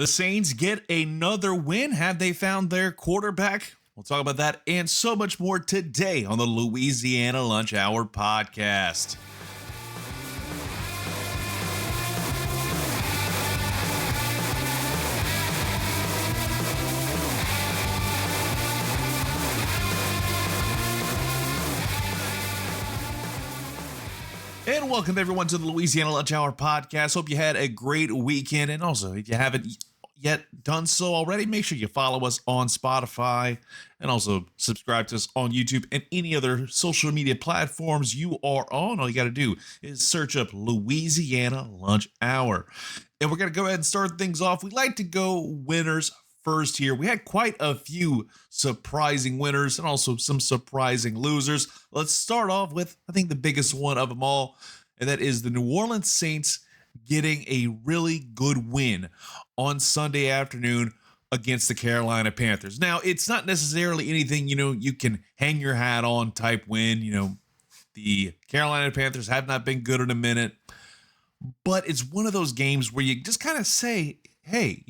The Saints get another win. Have they found their quarterback? We'll talk about that and so much more today on the Louisiana Lunch Hour podcast. And welcome everyone to the Louisiana Lunch Hour podcast. Hope you had a great weekend. And also, if you haven't yet done so already, make sure you follow us on Spotify and also subscribe to us on YouTube and any other social media platforms you are on. All you got to do is search up Louisiana Lunch Hour. And we're going to go ahead and start things off. We like to go winners first here. We had quite a few surprising winners and also some surprising losers. Let's start off with, I think, the biggest one of them all, and that is the New Orleans Saints getting a really good win on Sunday afternoon against the Carolina Panthers. Now, it's not necessarily anything, you can hang your hat on type win. The Carolina Panthers have not been good in a minute, but it's one of those games where you just kind of say, hey,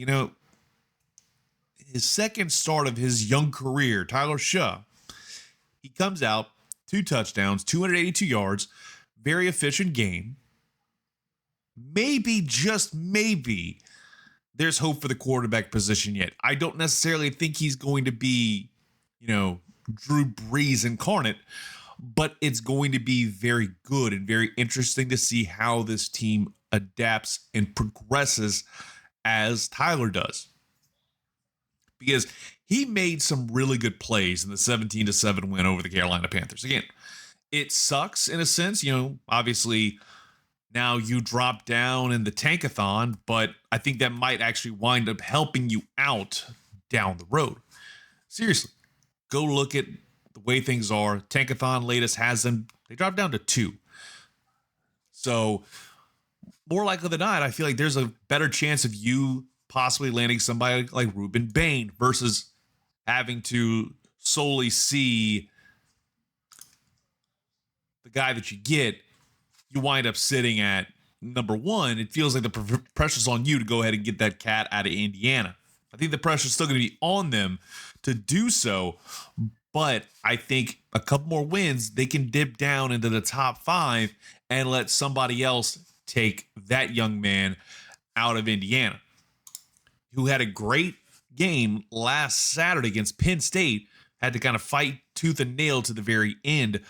his second start of his young career, Tyler Shough, he comes out, 2 touchdowns, 282 yards, very efficient game. Maybe, just maybe, there's hope for the quarterback position yet. I don't necessarily think he's going to be, Drew Brees incarnate, but it's going to be very good and very interesting to see how this team adapts and progresses as Tyler does. Because he made some really good plays in the 17-7 win over the Carolina Panthers. Again, it sucks in a sense, obviously now you drop down in the tankathon, but I think that might actually wind up helping you out down the road. Seriously, go look at the way things are. Tankathon latest has them, they dropped down to 2. So more likely than not, I feel like there's a better chance of you possibly landing somebody like Ruben Bain versus having to solely see the guy that you get. You wind up sitting at number 1. It feels like the pressure's on you to go ahead and get that cat out of Indiana. I think the pressure's still going to be on them to do so, but I think a couple more wins, they can dip down into the top 5 and let somebody else take that young man out of Indiana, who had a great game last Saturday against Penn State, had to kind of fight tooth and nail to the very end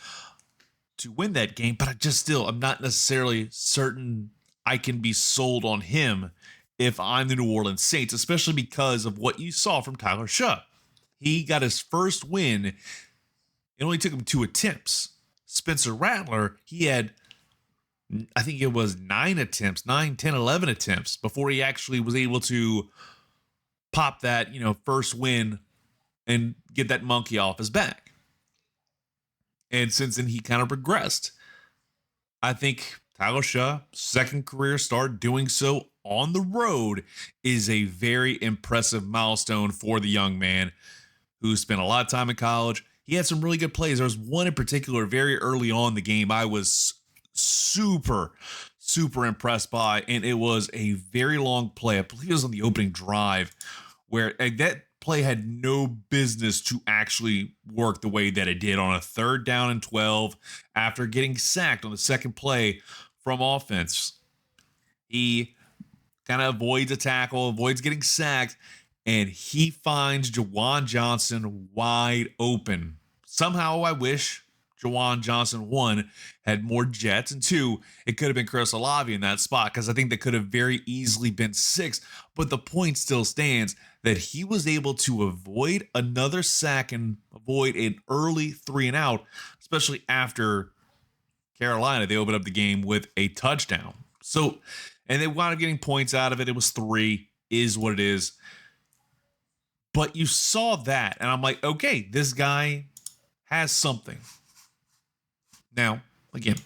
to win that game. But I'm not necessarily certain I can be sold on him if I'm the New Orleans Saints, especially because of what you saw from Tyler Shough. He got his first win. It only took him 2 attempts. Spencer Rattler, he had, I think it was 9 attempts, 9, 10, 11 attempts before he actually was able to pop that, first win and get that monkey off his back. And since then, he kind of regressed. I think Tyler Shough, second career start, doing so on the road is a very impressive milestone for the young man who spent a lot of time in college. He had some really good plays. There was one in particular very early on in the game I was super impressed by, and it was a very long play. I believe it was on the opening drive where that play had no business to actually work the way that it did on a 3rd down and 12 after getting sacked on the second play from offense. He kind of avoids a tackle, avoids getting sacked, and he finds Juwan Johnson wide open. Somehow I wish Juwan Johnson, 1, had more jets, and 2, it could have been Chris Olave in that spot, because I think that could have very easily been 6. But the point still stands that he was able to avoid another sack and avoid an early 3 and out, especially after Carolina. They opened up the game with a touchdown. So, and they wound up getting points out of it. It was 3, is what it is. But you saw that, and I'm like, okay, this guy has something. Now, again,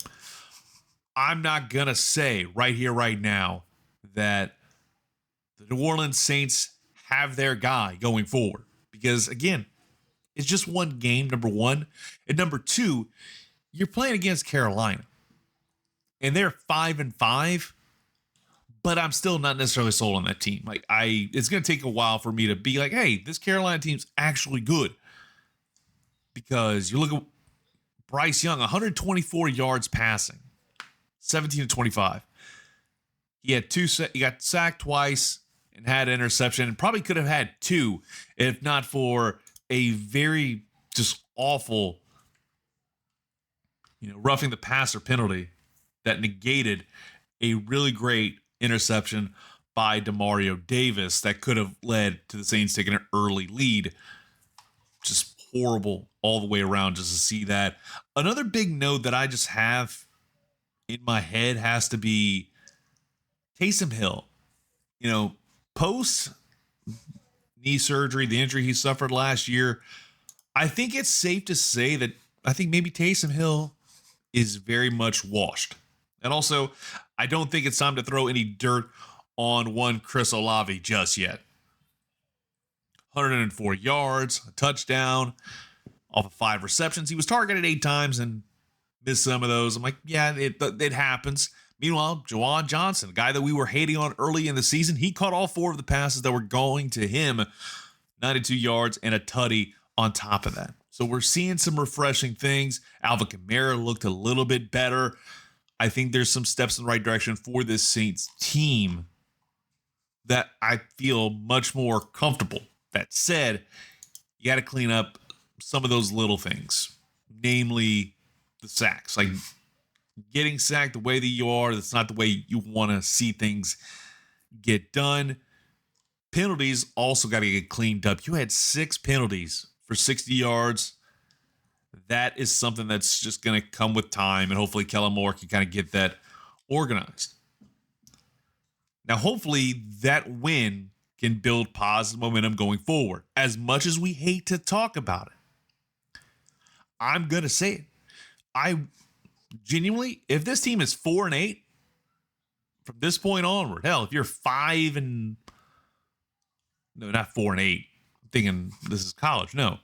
I'm not going to say right here, right now, that the New Orleans Saints have their guy going forward. Because, again, it's just one game, number 1. And number 2, you're playing against Carolina. And they're 5-5. but I'm still not necessarily sold on that team. Like it's going to take a while for me to be like, hey, this Carolina team's actually good. Because you look at Bryce Young, 124 yards passing, 17 to 25. He got sacked twice and had an interception, and probably could have had two if not for a very just awful, roughing the passer penalty that negated a really great interception by Demario Davis that could have led to the Saints taking an early lead. Just horrible all the way around just to see that. Another big note that I just have in my head has to be Taysom Hill. Post knee surgery, the injury he suffered last year, I think it's safe to say that I think maybe Taysom Hill is very much washed. And also, I don't think it's time to throw any dirt on one Chris Olave just yet. 104 yards, a touchdown, off of 5 receptions. He was targeted 8 times and missed some of those. I'm like, yeah, it happens. Meanwhile, Juwan Johnson, a guy that we were hating on early in the season, he caught all 4 of the passes that were going to him. 92 yards and a tutty on top of that. So we're seeing some refreshing things. Alvin Kamara looked a little bit better. I think there's some steps in the right direction for this Saints team that I feel much more comfortable. That said, you got to clean up some of those little things, namely the sacks. Like getting sacked the way that you are, that's not the way you want to see things get done. Penalties also got to get cleaned up. You had 6 penalties for 60 yards. That is something that's just going to come with time, and hopefully Kellen Moore can kind of get that organized. Now, hopefully that win can build positive momentum going forward. As much as we hate to talk about it, I'm going to say it. I genuinely, if this team is 4-8 from this point onward, hell, if you're 5 and no, not 4-8, I'm thinking this is college. No.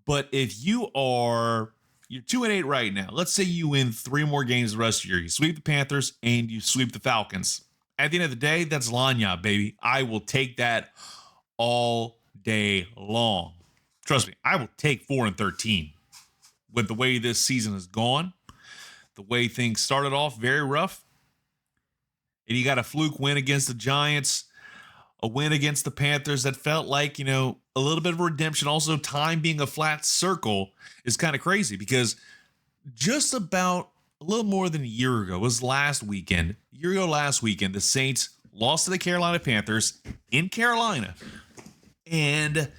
But if you're 2-8 right now, let's say you win 3 more games the rest of the year, you sweep the Panthers and you sweep the Falcons. At the end of the day, that's lagna, baby. I will take that all day long. Trust me, I will take 4-13 with the way this season has gone, the way things started off very rough. And you got a fluke win against the Giants, a win against the Panthers that felt like, a little bit of redemption. Also, time being a flat circle is kind of crazy because just about a little more than a year ago, it was last weekend, the Saints lost to the Carolina Panthers in Carolina. And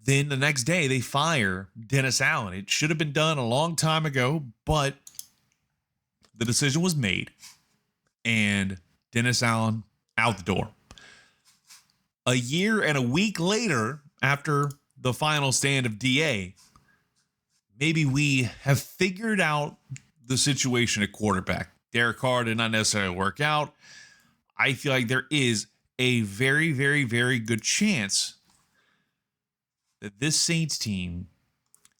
then the next day they fire Dennis Allen. It should have been done a long time ago, but the decision was made and Dennis Allen out the door. A year and a week later, after the final stand of DA, maybe we have figured out the situation at quarterback. Derek Carr did not necessarily work out. I feel like there is a very, very, very good chance that this Saints team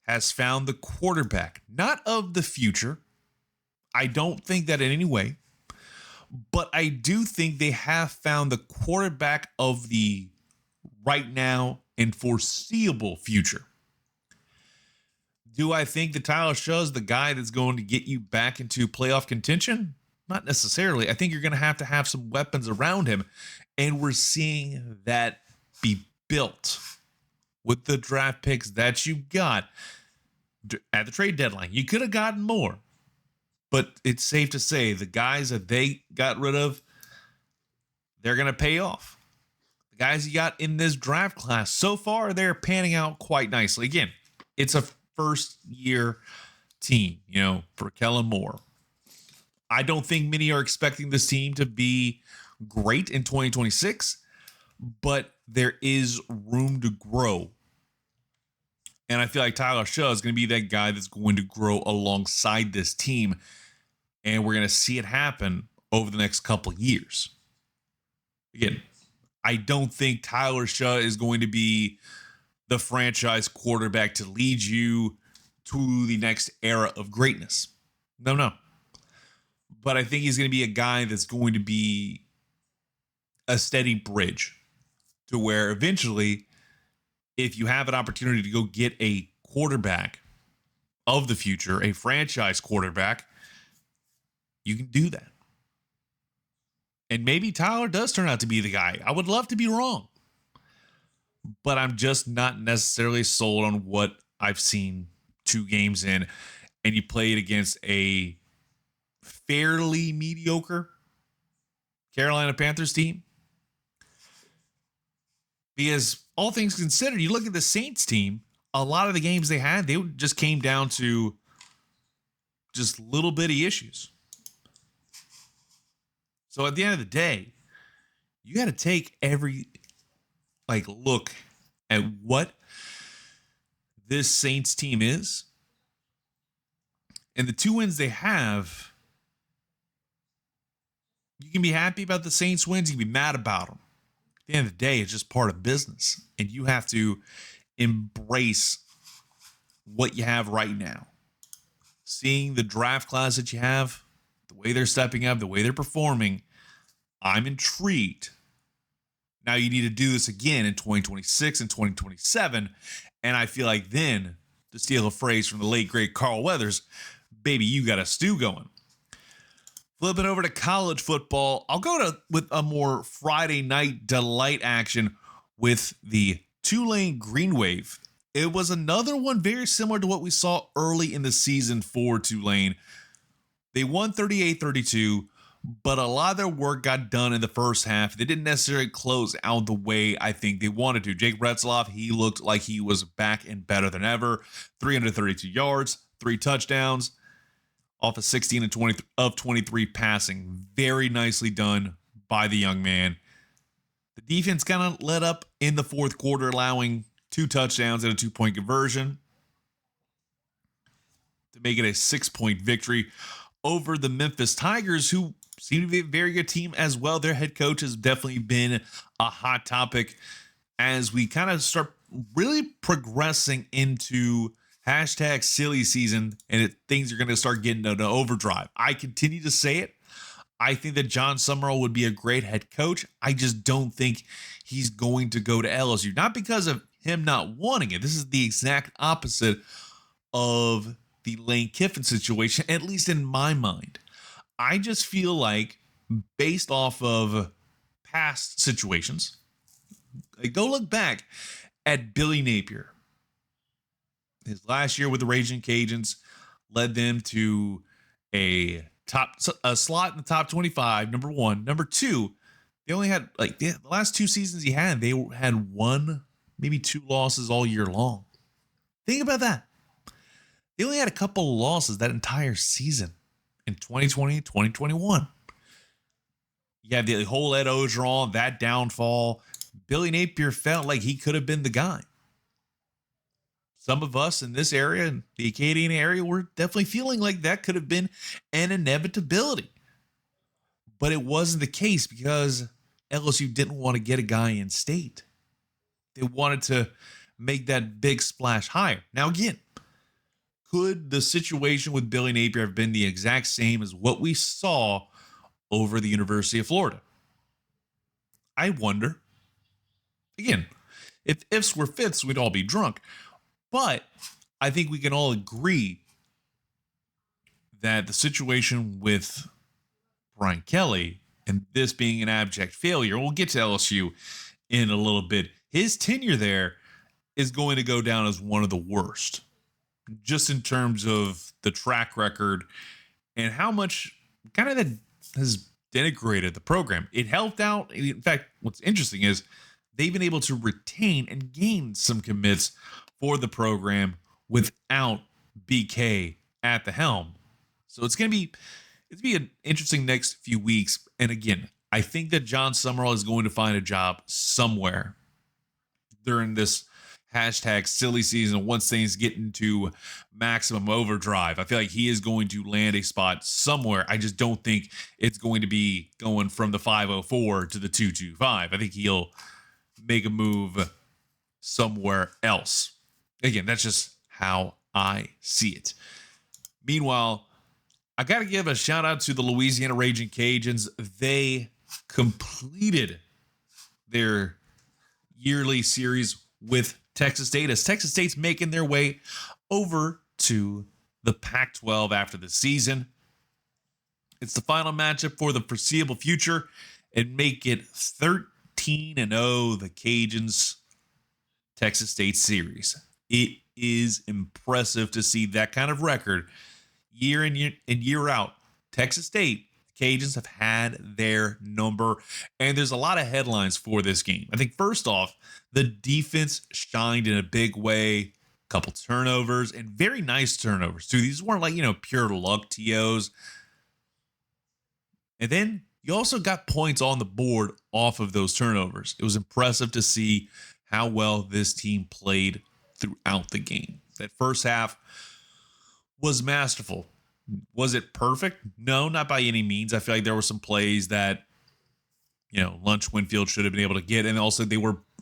has found the quarterback, not of the future. I don't think that in any way. But I do think they have found the quarterback of the right now and foreseeable future. Do I think that Tyler Shough is the guy that's going to get you back into playoff contention? Not necessarily. I think you're going to have some weapons around him. And we're seeing that be built with the draft picks that you got at the trade deadline. You could have gotten more. But it's safe to say the guys that they got rid of, they're going to pay off. The guys you got in this draft class, so far, they're panning out quite nicely. Again, it's a first-year team, for Kellen Moore. I don't think many are expecting this team to be great in 2026, but there is room to grow. And I feel like Tyler Shough is going to be that guy that's going to grow alongside this team. And we're going to see it happen over the next couple of years. Again, I don't think Tyler Shough is going to be the franchise quarterback to lead you to the next era of greatness. No. but I think he's going to be a guy that's going to be a steady bridge to where eventually, if you have an opportunity to go get a quarterback of the future, a franchise quarterback, you can do that. And maybe Tyler does turn out to be the guy. I would love to be wrong, but I'm just not necessarily sold on what I've seen 2 games in. And you played against a fairly mediocre Carolina Panthers team. Because all things considered, you look at the Saints team, a lot of the games they had, they just came down to just little bitty issues. So at the end of the day, you got to take every look at what this Saints team is. And the 2 wins they have, you can be happy about the Saints wins, you can be mad about them. At the end of the day, it's just part of business. And you have to embrace what you have right now. Seeing the draft class that you have, the way they're stepping up, the way they're performing, I'm intrigued. Now you need to do this again in 2026 and 2027. And I feel like then, to steal a phrase from the late, great Carl Weathers, baby, you got a stew going. Flipping over to college football, I'll go with a more Friday night delight action with the Tulane Green Wave. It was another one very similar to what we saw early in the season for Tulane. They won 38-32, but a lot of their work got done in the first half. They didn't necessarily close out the way I think they wanted to. Jake Retzloff, he looked like he was back and better than ever. 332 yards, 3 touchdowns, off of 16 and 20 of 23 passing. Very nicely done by the young man. The defense kind of let up in the fourth quarter, allowing 2 touchdowns and a 2-point conversion to make it a 6-point victory over the Memphis Tigers, who seem to be a very good team as well. Their head coach has definitely been a hot topic as we kind of start really progressing into hashtag silly season, and things are going to start getting into overdrive. I continue to say it. I think that John Summerall would be a great head coach. I just don't think he's going to go to LSU. Not because of him not wanting it. This is the exact opposite of the Lane Kiffin situation, at least in my mind. I just feel like, based off of past situations, go look back at Billy Napier. His last year with the Raging Cajuns led them to a slot in the top 25, number 1. Number 2, they only had the last 2 seasons he had, they had 1, maybe 2 losses all year long. Think about that. They only had a couple of losses that entire season in 2020, 2021. You have the whole Ed Ogeron, that downfall. Billy Napier felt like he could have been the guy. Some of us in this area, in the Acadian area, were definitely feeling like that could have been an inevitability. But it wasn't the case because LSU didn't want to get a guy in state. They wanted to make that big splash higher. Now, again, could the situation with Billy Napier have been the exact same as what we saw over the University of Florida? I wonder. Again, if ifs were fifths, we'd all be drunk. But I think we can all agree that the situation with Brian Kelly and this being an abject failure, we'll get to LSU in a little bit, his tenure there is going to go down as one of the worst, just in terms of the track record and how much kind of that has denigrated the program. It helped out. In fact, what's interesting is they've been able to retain and gain some commits for the program without BK at the helm. So it's going to be an interesting next few weeks. And again, I think that John Summerall is going to find a job somewhere during this hashtag silly season. Once things get into maximum overdrive, I feel like he is going to land a spot somewhere. I just don't think it's going to be going from the 504 to the 225. I think he'll make a move somewhere else. Again, that's just how I see it. Meanwhile, I got to give a shout out to the Louisiana Raging Cajuns. They completed their yearly series with Texas State, as Texas State's making their way over to the Pac-12 after the season. It's the final matchup for the foreseeable future and make it 13-0, the Cajuns Texas State series. It is impressive to see that kind of record year in year out. Texas State Cajuns have had their number, and there's a lot of headlines for this game. I think first off, the defense shined in a big way. Couple turnovers, and very nice turnovers too. These weren't like, pure luck TOs. And then you also got points on the board off of those turnovers. It was impressive to see how well this team played throughout the game. That first half was masterful. Was it perfect? No, not by any means. I feel like there were some plays that, Lunch Winfield should have been able to get. And also the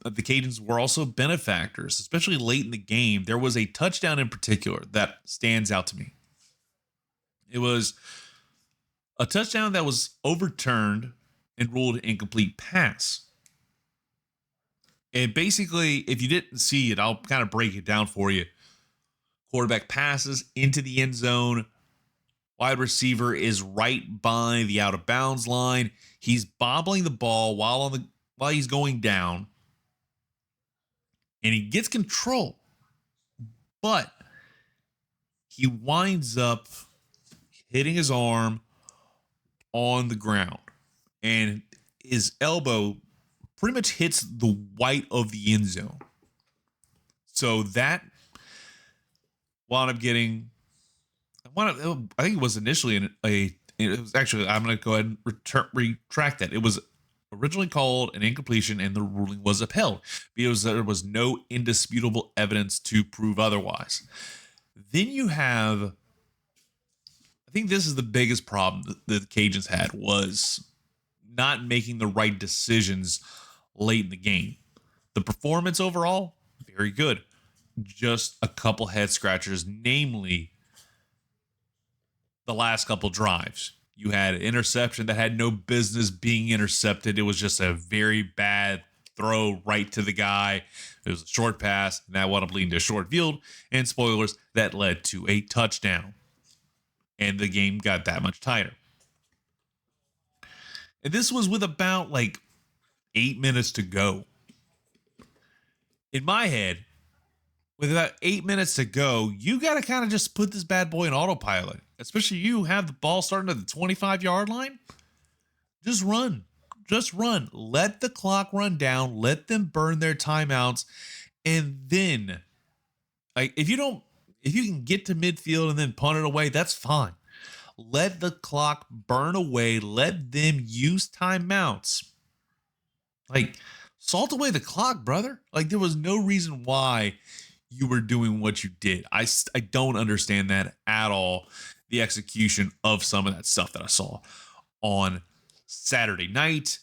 Cajuns were also benefactors, especially late in the game. There was a touchdown in particular that stands out to me. It was a touchdown that was overturned and ruled incomplete pass. And basically, if you didn't see it, I'll kind of break it down for you. Quarterback passes into the end zone. Wide receiver is right by the out of bounds line. He's bobbling the ball while he's going down. And he gets control. But he winds up hitting his arm on the ground. And his elbow pretty much hits the white of the end zone. So that wound up getting, I think it was initially it was actually, I'm going to go ahead and retract that. It was originally called an incompletion, and the ruling was upheld because there was no indisputable evidence to prove otherwise. Then you have, I think this is the biggest problem that the Cajuns had, was not making the right decisions late in the game. The performance overall, very good. Just a couple head scratchers, namely the last couple drives. You had an interception that had no business being intercepted. It was just a very bad throw right to the guy. It was a short pass, and that wound up leading to a short field. And spoilers, that led to a touchdown. And the game got that much tighter. And this was with about 8 minutes to go. In my head, with about 8 minutes to go, you got to kind of just put this bad boy in autopilot. Especially you have the ball starting at the 25-yard line. Just run. Just run. Let the clock run down. Let them burn their timeouts. And then, if you can get to midfield and then punt it away, that's fine. Let the clock burn away. Let them use timeouts. Salt away the clock, brother. There was no reason why you were doing what you did. I don't understand that at all. The execution of some of that stuff that I saw on Saturday night.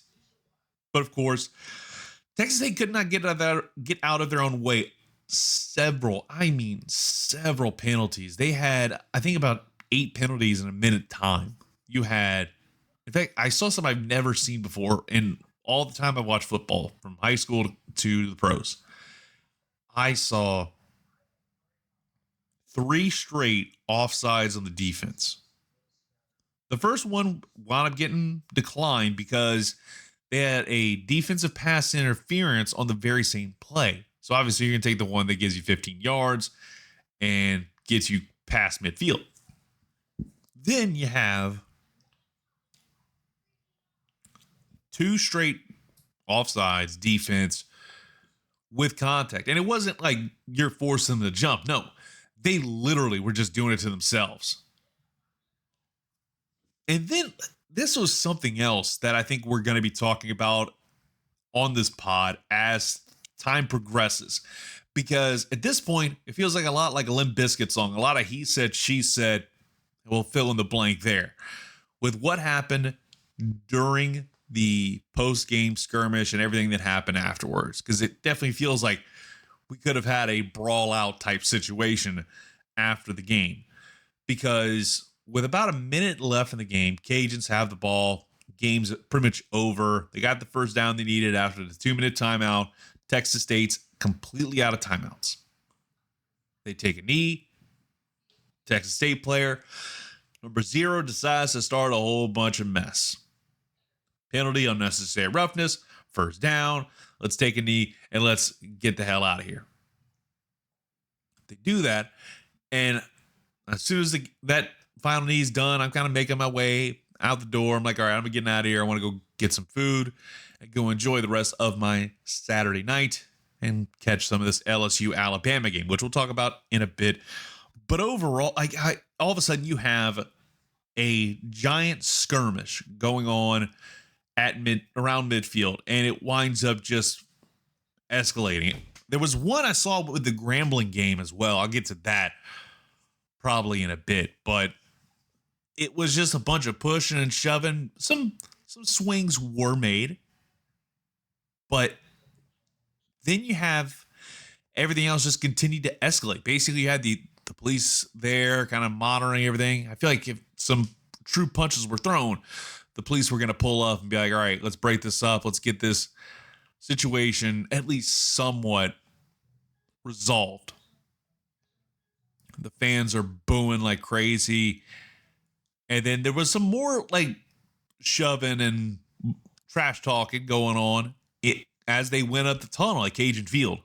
But of course, Texas State could not get out of their own way. Several penalties. They had, I think, about 8 penalties in a minute time. You had, in fact, I saw something I've never seen before in all the time I watched football from high school to the pros. I saw 3 straight offsides on the defense. The first one wound up getting declined because they had a defensive pass interference on the very same play. So obviously you're going to take the one that gives you 15 yards and gets you past midfield. Then you have 2 straight offsides defense with contact. And it wasn't like you're forcing them to jump. No, they literally were just doing it to themselves. And then this was something else that I think we're going to be talking about on this pod as time progresses. Because at this point, it feels like a lot like a Limp Bizkit song. A lot of he said, she said. We'll fill in the blank there. With what happened during the post-game skirmish and everything that happened afterwards. Because it definitely feels like we could have had a brawl-out type situation after the game. Because with about a minute left in the game, Cajuns have the ball. Game's pretty much over. They got the first down they needed after the 2-minute timeout. Texas State's completely out of timeouts. They take a knee. Texas State player, number 0, decides to start a whole bunch of mess. Penalty, unnecessary roughness, first down. Let's take a knee and let's get the hell out of here. They do that, and as soon as that final knee is done, I'm kind of making my way out the door. I'm like, all right, I'm getting out of here. I want to go get some food and go enjoy the rest of my Saturday night and catch some of this LSU Alabama game, which we'll talk about in a bit. But overall, all of a sudden you have a giant skirmish going on at around midfield, and it winds up just escalating. There was one I saw with the Grambling game as well. I'll get to that probably in a bit, but it was just a bunch of pushing and shoving. Some swings were made, but then you have everything else just continued to escalate. Basically, you had the police there kind of monitoring everything. I feel like if some true punches were thrown, the police were going to pull up and be like, all right, let's break this up. Let's get this situation at least somewhat resolved. The fans are booing like crazy. And then there was some more like shoving and trash talking going on as they went up the tunnel at Cajun Field,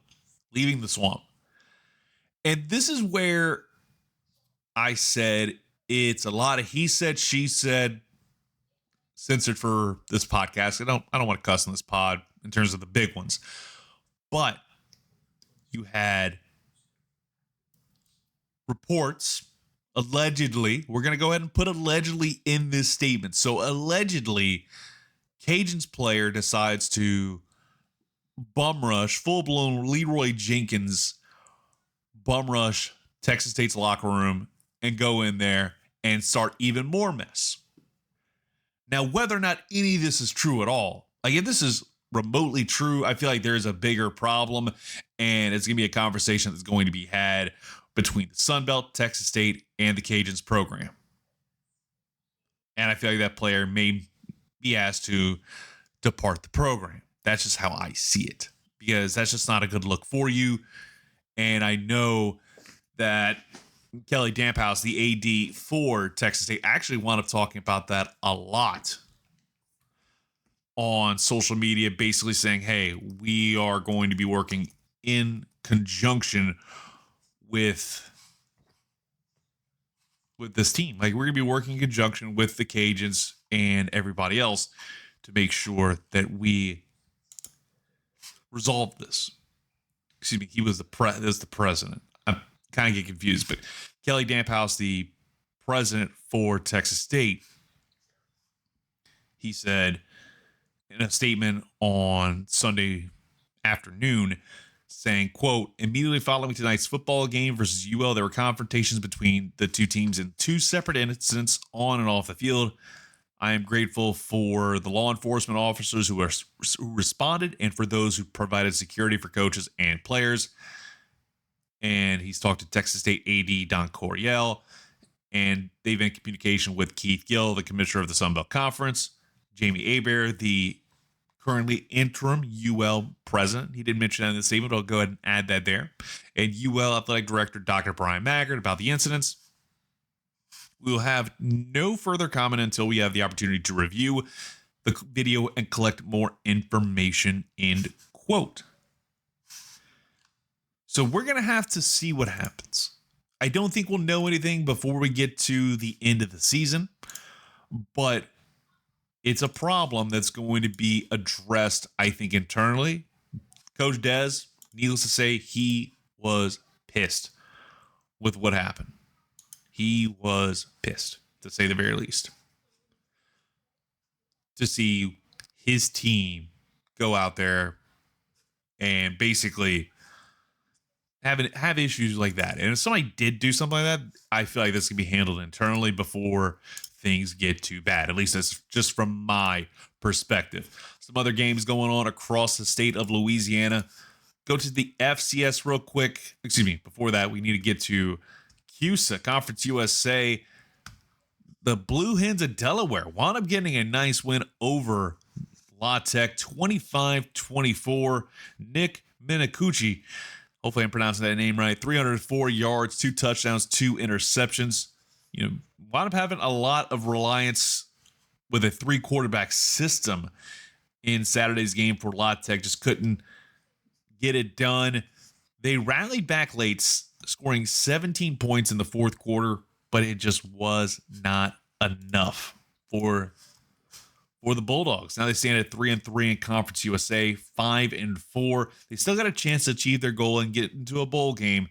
leaving the swamp. And this is where I said it's a lot of he said, she said, censored for this podcast. I don't want to cuss on this pod in terms of the big ones. But you had reports, allegedly, we're going to go ahead and put allegedly in this statement. So allegedly, Cajuns player decides to bum rush, full-blown Leroy Jenkins bum rush Texas State's locker room and go in there and start even more mess. Now, whether or not any of this is true at all, like if this is remotely true, I feel like there's a bigger problem, and it's going to be a conversation that's going to be had between the Sun Belt, Texas State, and the Cajuns program. And I feel like that player may be asked to depart the program. That's just how I see it, because that's just not a good look for you. And I know that Kelly Damphouse, the AD for Texas State, actually wound up talking about that a lot on social media, basically saying, hey, we are going to be working in conjunction with this team. Like, we're going to be working in conjunction with the Cajuns and everybody else to make sure that we resolve this. Excuse me, he was the president. I'm kind of get confused, but Kelly Damphouse, the president for Texas State, he said in a statement on Sunday afternoon, saying, quote, immediately following tonight's football game versus UL, there were confrontations between the two teams in 2 separate incidents on and off the field. I am grateful for the law enforcement officers who responded and for those who provided security for coaches and players. And he's talked to Texas State AD Don Coryell, and they've been in communication with Keith Gill, the commissioner of the Sun Belt Conference, Jamie Hebert, the currently interim UL president. He didn't mention that in the statement, but I'll go ahead and add that there. And UL athletic director Dr. Brian Maggard about the incidents. We will have no further comment until we have the opportunity to review the video and collect more information, end quote. So we're going to have to see what happens. I don't think we'll know anything before we get to the end of the season, but it's a problem that's going to be addressed, I think, internally. Coach Dez, needless to say, he was pissed with what happened. He was pissed, to say the very least, to see his team go out there and basically have issues like that. And if somebody did do something like that, I feel like this can be handled internally before things get too bad. At least that's just from my perspective. Some other games going on across the state of Louisiana. Go to the FCS real quick. Excuse me. Before that, we need to get to CUSA, Conference USA. the Blue Hens of Delaware wound up getting a nice win over La Tech, 25-24. Nick Minacucci, hopefully I'm pronouncing that name right, 304 yards, 2 touchdowns, 2 interceptions. Wound up having a lot of reliance with a 3-quarterback system in Saturday's game for La Tech. Just couldn't get it done. They rallied back late, scoring 17 points in the fourth quarter, but it just was not enough for the Bulldogs. Now they stand at 3-3 in Conference USA, 5-4. They still got a chance to achieve their goal and get into a bowl game,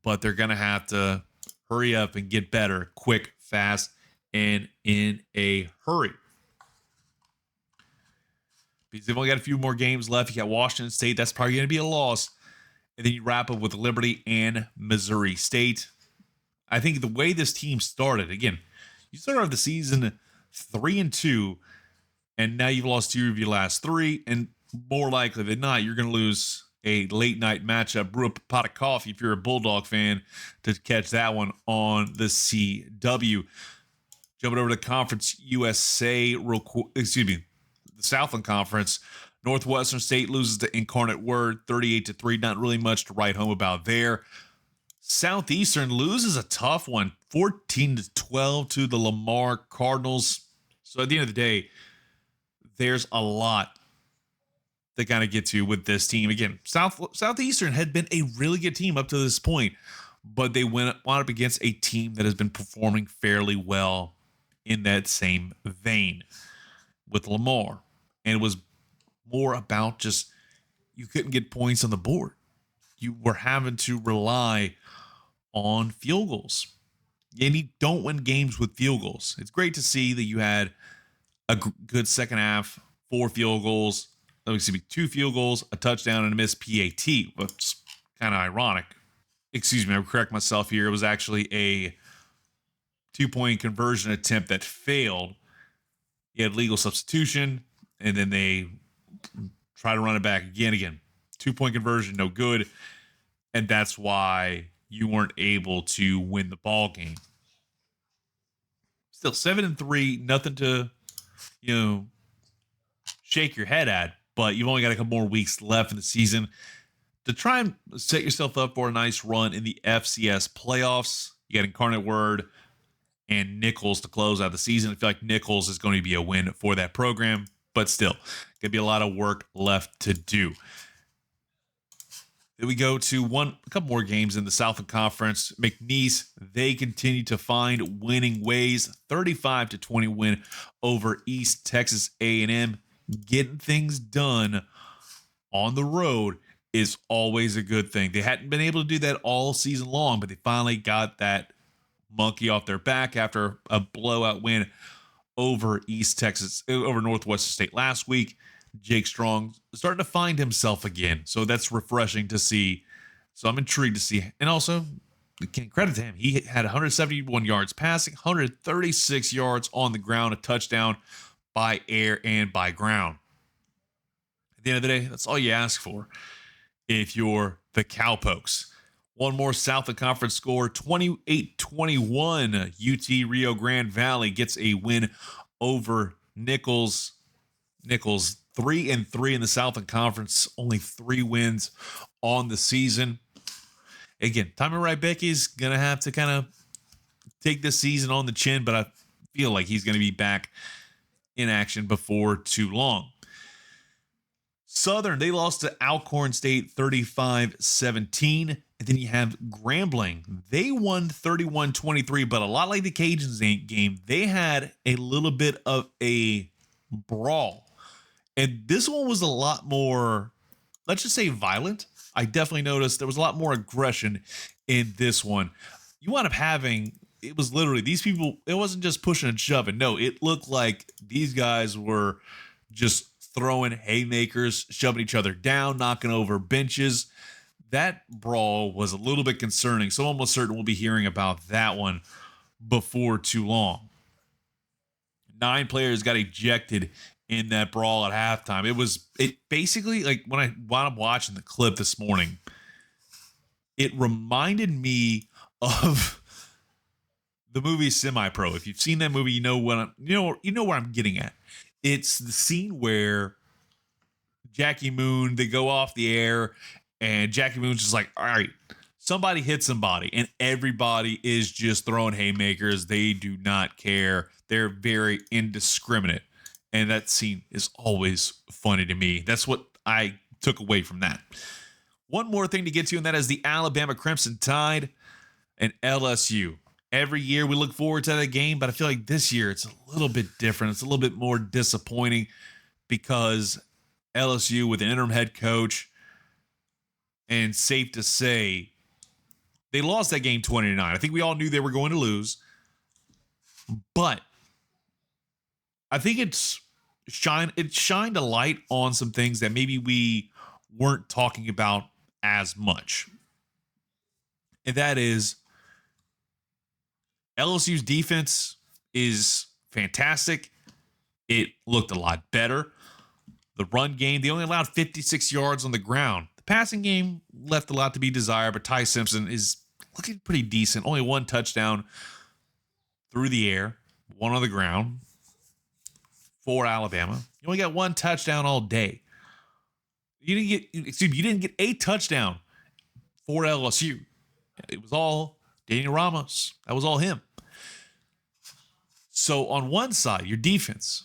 but they're going to have to hurry up and get better quick, fast, and in a hurry. Because they've only got a few more games left. You got Washington State. That's probably going to be a loss. And then you wrap up with Liberty and Missouri State. I think the way this team started, again, you started off the season 3-2, and now you've lost 2 of your last 3, and more likely than not, you're going to lose a late night matchup. Brew up a pot of coffee if you're a Bulldog fan to catch that one on the CW. Jumping over to Conference USA real quick, the Southland Conference. Northwestern State loses to Incarnate Word 38-3. Not really much to write home about there. Southeastern loses a tough one, 14-12 to the Lamar Cardinals. So at the end of the day, there's a lot to kind of get to with this team. Again, Southeastern had been a really good team up to this point, but they wound up against a team that has been performing fairly well in that same vein with Lamar. And it was more about just you couldn't get points on the board. You were having to rely on field goals. And you don't win games with field goals. It's great to see that you had a good second half, 4 field goals, 2 field goals, a touchdown, and a missed PAT. But kind of ironic. I'll correct myself here. It was actually a 2-point conversion attempt that failed. You had legal substitution, and then they try to run it back again. 2-point conversion, no good. And that's why you weren't able to win the ball game. Still 7-3, nothing to, shake your head at, but you've only got a couple more weeks left in the season to try and set yourself up for a nice run in the FCS playoffs. You got Incarnate Word and Nichols to close out the season. I feel like Nichols is going to be a win for that program, but still, going to be a lot of work left to do. Then we go to a couple more games in the Southland Conference. McNeese, they continue to find winning ways. 35-20 win over East Texas A&M. Getting things done on the road is always a good thing. They hadn't been able to do that all season long, but they finally got that monkey off their back after a blowout win over Northwestern State last week. Jake Strong starting to find himself again. So that's refreshing to see. So I'm intrigued to see. And also, credit to him. He had 171 yards passing, 136 yards on the ground, a touchdown by air and by ground. At the end of the day, that's all you ask for if you're the Cowpokes. One more Southland Conference score, 28-21. UT Rio Grande Valley gets a win over Nichols. 3-3 in the Southland Conference, only 3 wins on the season. Again, Tommy Rybecki's going to have to kind of take this season on the chin, but I feel like he's going to be back in action before too long. Southern, they lost to Alcorn State 35-17. And then you have Grambling. They won 31-23, but a lot like the Cajuns game, they had a little bit of a brawl. And this one was a lot more, let's just say, violent. I definitely noticed there was a lot more aggression in this one. You wound up having, it was literally these people, it wasn't just pushing and shoving. No, it looked like these guys were just throwing haymakers, shoving each other down, knocking over benches. That brawl was a little bit concerning. So I'm almost certain we'll be hearing about that one before too long. 9 players got ejected in that brawl at halftime. It basically, like when I wound up watching the clip this morning, it reminded me of the movie Semi-Pro. If you've seen that movie, you know where I'm getting at. It's the scene where Jackie Moon, they go off the air, and Jackie Moon's just like, all right, somebody hit somebody, and everybody is just throwing haymakers. They do not care. They're very indiscriminate. And that scene is always funny to me. That's what I took away from that. One more thing to get to, and that is the Alabama Crimson Tide and LSU. Every year we look forward to that game, but I feel like this year it's a little bit different. It's a little bit more disappointing because LSU with an interim head coach, and safe to say, they lost that game 20-9. I think we all knew they were going to lose, but I think it shined a light on some things that maybe we weren't talking about as much. And that is LSU's defense is fantastic. It looked a lot better. The run game, they only allowed 56 yards on the ground. The passing game left a lot to be desired, but Ty Simpson is looking pretty decent. Only one touchdown through the air, one on the ground for Alabama. You only got one touchdown all day. You didn't get a touchdown for LSU. It was all Daniel Ramos. That was all him. So on one side, your defense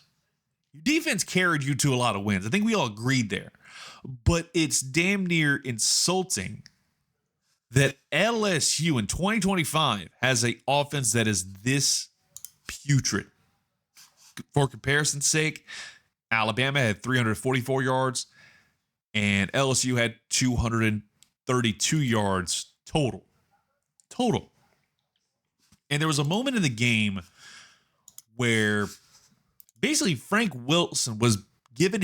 carried you to a lot of wins. I think we all agreed there. But it's damn near insulting that LSU in 2025 has an offense that is this putrid. For comparison's sake, Alabama had 344 yards and LSU had 232 yards total. And there was a moment in the game where basically Frank Wilson was giving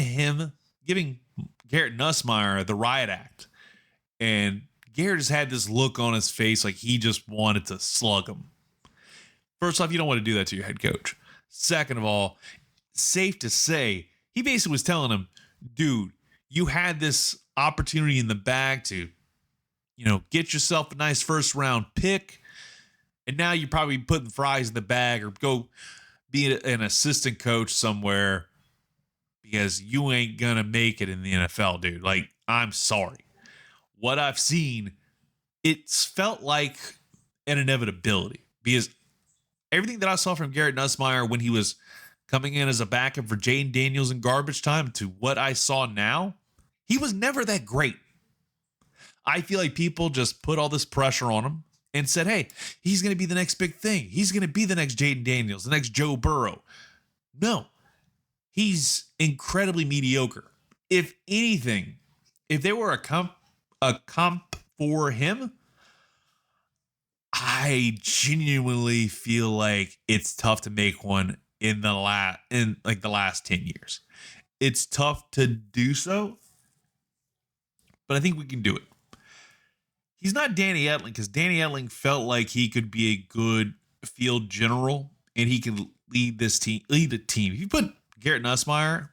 Garrett Nussmeier the riot act. And Garrett just had this look on his face like he just wanted to slug him. First off, you don't want to do that to your head coach. Second of all, safe to say, he basically was telling him, dude, you had this opportunity in the bag to, get yourself a nice first round pick. And now you're probably putting fries in the bag or go be an assistant coach somewhere because you ain't going to make it in the NFL, dude. Like, I'm sorry. What I've seen, it's felt like an inevitability because everything that I saw from Garrett Nussmeier when he was coming in as a backup for Jaden Daniels in garbage time to what I saw now, he was never that great. I feel like people just put all this pressure on him and said, hey, he's going to be the next big thing. He's going to be the next Jaden Daniels, the next Joe Burrow. No, he's incredibly mediocre. If anything, if there were a comp for him, I genuinely feel like it's tough to make one in the last 10 years. It's tough to do so, but I think we can do it. He's not Danny Etling because Danny Etling felt like he could be a good field general and he can lead the team. If you put Garrett Nussmeier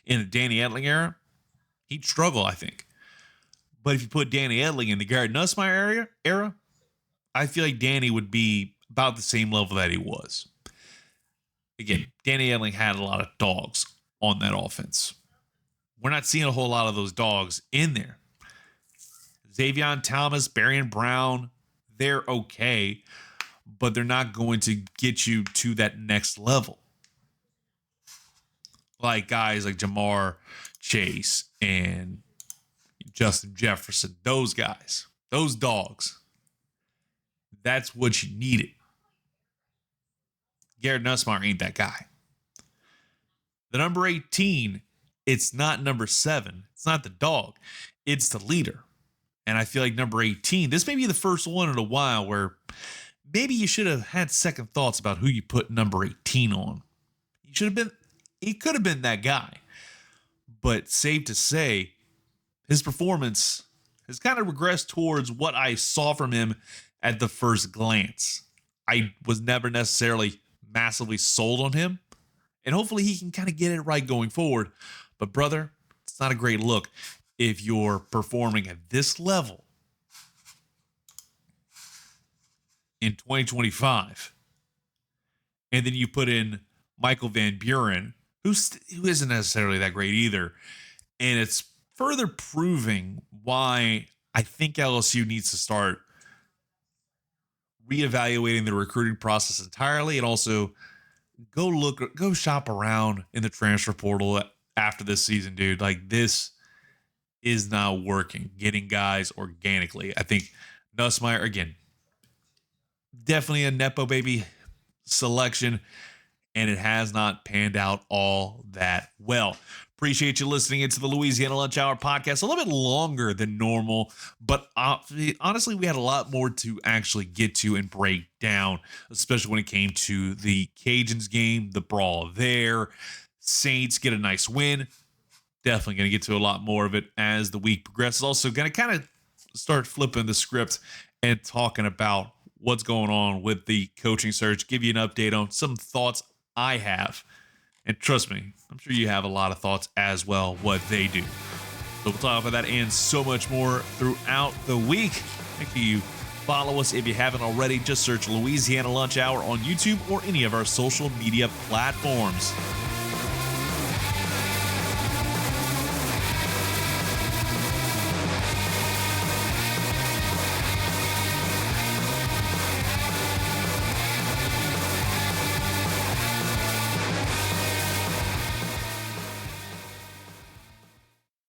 in the Danny Etling era, he'd struggle, I think. But if you put Danny Etling in the Garrett Nussmeier era, I feel like Danny would be about the same level that he was. Again, Danny Etling had a lot of dogs on that offense. We're not seeing a whole lot of those dogs in there. Xavion Thomas, Barian Brown, they're okay, but they're not going to get you to that next level. Like guys like Jamar Chase and Justin Jefferson, those guys, those dogs. That's what you needed. Garrett Nussmeier ain't that guy. The number 18, it's not number 7. It's not the dog. It's the leader. And I feel like number 18, this may be the first one in a while where maybe you should have had second thoughts about who you put number 18 on. He could have been that guy. But safe to say, his performance has kind of regressed towards what I saw from him at the first glance. I was never necessarily massively sold on him. And hopefully he can kind of get it right going forward. But brother, it's not a great look if you're performing at this level. in 2025. And then you put in Michael Van Buren, who isn't necessarily that great either. And it's further proving why I think LSU needs to start reevaluating the recruiting process entirely, and also go shop around in the transfer portal after this season, dude. Like, this is not working, getting guys organically. I think Nussmeier, again, definitely a Nepo baby selection, and it has not panned out all that well. Appreciate you listening into the Louisiana Lunch Hour podcast. A little bit longer than normal, but honestly, we had a lot more to actually get to and break down, especially when it came to the Cajuns game, the brawl there. Saints get a nice win. Definitely going to get to a lot more of it as the week progresses. Also going to kind of start flipping the script and talking about what's going on with the coaching search, give you an update on some thoughts I have. And trust me, I'm sure you have a lot of thoughts as well, what they do. So we'll talk about that and so much more throughout the week. Make sure you follow us if you haven't already. Just search Louisiana Lunch Hour on YouTube or any of our social media platforms.